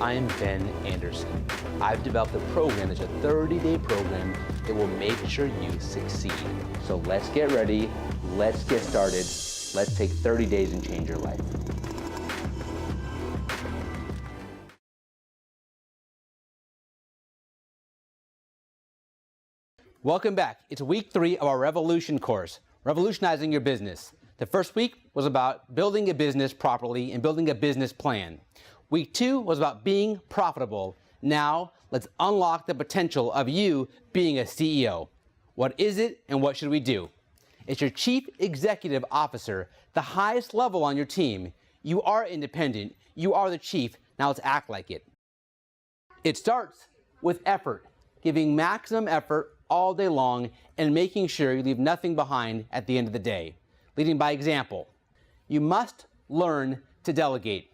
I am Ben Anderson. I've developed a program that's a 30-day program that will make sure you succeed. So let's get ready, let's get started, let's take 30 days and change your life. Welcome back. It's week 3 of our Revolution course, Revolutionizing Your Business. The first week was about building a business properly and building a business plan. Week 2 was about being profitable. Now, let's unlock the potential of you being a CEO. What is it and what should we do? It's your Chief Executive Officer, the highest level on your team. You are independent. You are the chief. Now let's act like it. It starts with effort, giving maximum effort all day long and making sure you leave nothing behind at the end of the day. Leading by example. You must learn to delegate.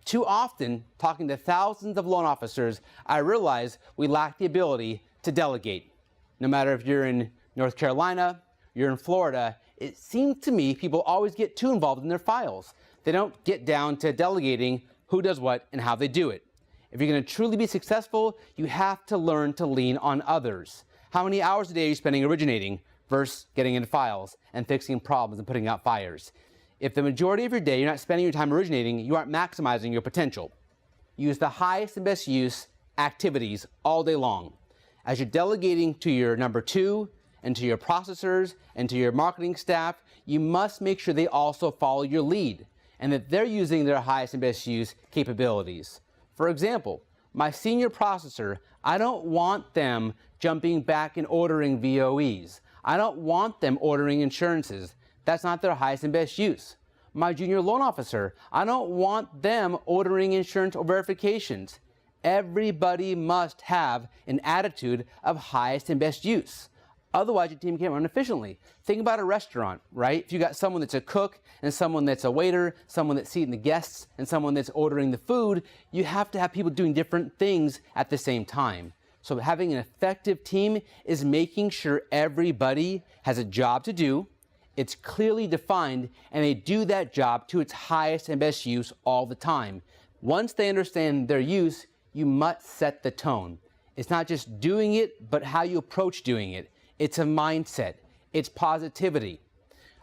Too often, talking to thousands of loan officers, I realize we lack the ability to delegate. No matter if you're in North Carolina, you're in Florida, it seems to me people always get too involved in their files. They don't get down to delegating who does what and how they do it. If you're going to truly be successful, you have to learn to lean on others. How many hours a day are you spending originating versus getting into files and fixing problems and putting out fires? If the majority of your day you're not spending your time originating, you aren't maximizing your potential. Use the highest and best use activities all day long. As you're delegating to your number 2 and to your processors and to your marketing staff, you must make sure they also follow your lead and that they're using their highest and best use capabilities. For example, my senior processor, I don't want them jumping back and ordering VOEs. I don't want them ordering insurances. That's not their highest and best use. My junior loan officer, I don't want them ordering insurance or verifications. Everybody must have an attitude of highest and best use. Otherwise, your team can't run efficiently. Think about a restaurant, right? If you got someone that's a cook and someone that's a waiter, someone that's seating the guests and someone that's ordering the food, you have to have people doing different things at the same time. So having an effective team is making sure everybody has a job to do, it's clearly defined, and they do that job to its highest and best use all the time. Once they understand their use, you must set the tone. It's not just doing it, but how you approach doing it. It's a mindset. It's positivity.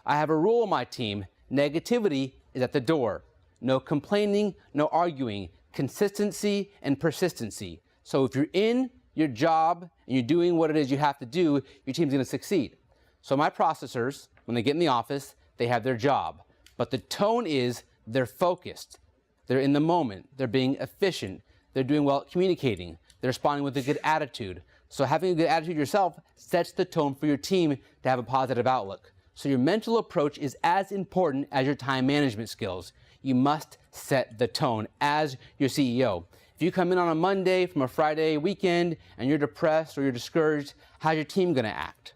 I have a rule on my team. Negativity is at the door. No complaining, no arguing. Consistency and persistency. So if you're in your job and you're doing what it is you have to do, your team's going to succeed. So my processors, when they get in the office, they have their job. But the tone is they're focused. They're in the moment. They're being efficient. They're doing well at communicating. They're responding with a good attitude. So having a good attitude yourself sets the tone for your team to have a positive outlook. So your mental approach is as important as your time management skills. You must set the tone as your CEO. If you come in on a Monday from a Friday weekend and you're depressed or you're discouraged, how's your team going to act?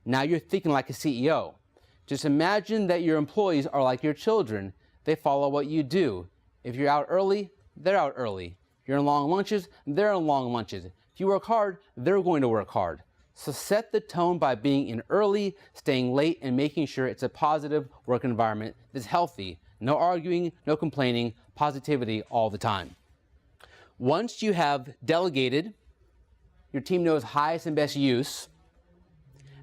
Now you're thinking like a CEO. Just imagine that your employees are like your children. They follow what you do. If you're out early, they're out early. If you're on long lunches, they're on long lunches. If you work hard, they're going to work hard. So set the tone by being in early, staying late, and making sure it's a positive work environment that's healthy. No arguing, no complaining, positivity all the time. Once you have delegated, your team knows highest and best use,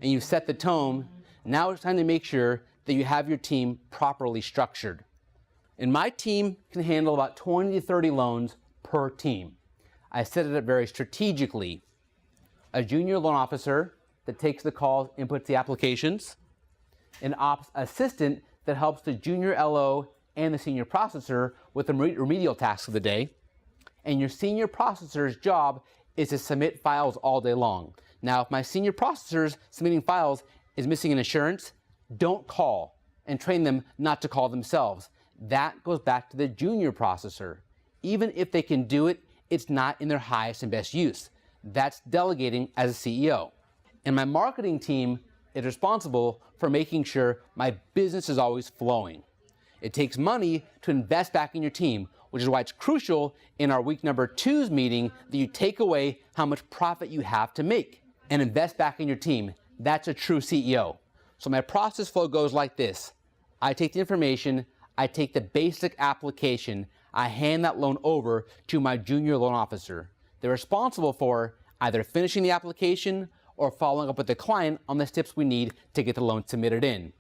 and you've set the tone, now it's time to make sure that you have your team properly structured. And my team can handle about 20 to 30 loans per team. I set it up very strategically. A junior loan officer that takes the calls, inputs the applications, an ops assistant that helps the junior LO and the senior processor with the remedial tasks of the day, and your senior processor's job is to submit files all day long. Now, if my senior processors submitting files is missing an insurance, don't call and train them not to call themselves. That goes back to the junior processor. Even if they can do it, it's not in their highest and best use. That's delegating as a CEO. And my marketing team is responsible for making sure my business is always flowing. It takes money to invest back in your team, which is why it's crucial in our week number 2's meeting that you take away how much profit you have to make and invest back in your team. That's a true CEO. So my process flow goes like this. I take the information, I take the basic application, I hand that loan over to my junior loan officer. They're responsible for either finishing the application or following up with the client on the steps we need to get the loan submitted in.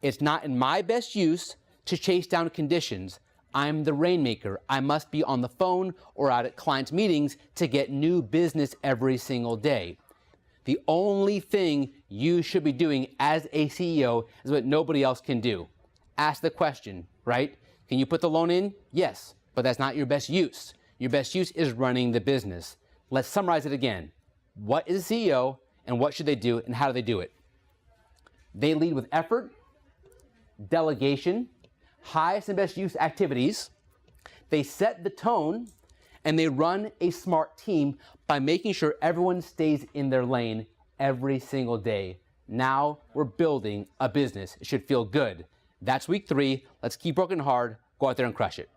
It's not in my best use to chase down conditions. I'm the rainmaker. I must be on the phone or out at clients' meetings to get new business every single day. The only thing you should be doing as a CEO is what nobody else can do. Ask the question, right? Can you put the loan in? Yes, but that's not your best use. Your best use is running the business. Let's summarize it again. What is a CEO and what should they do and how do they do it? They lead with effort, delegation, highest and best use activities. They set the tone and they run a smart team by making sure everyone stays in their lane every single day. Now we're building a business. It should feel good. That's week 3. Let's keep working hard. Go out there and crush it.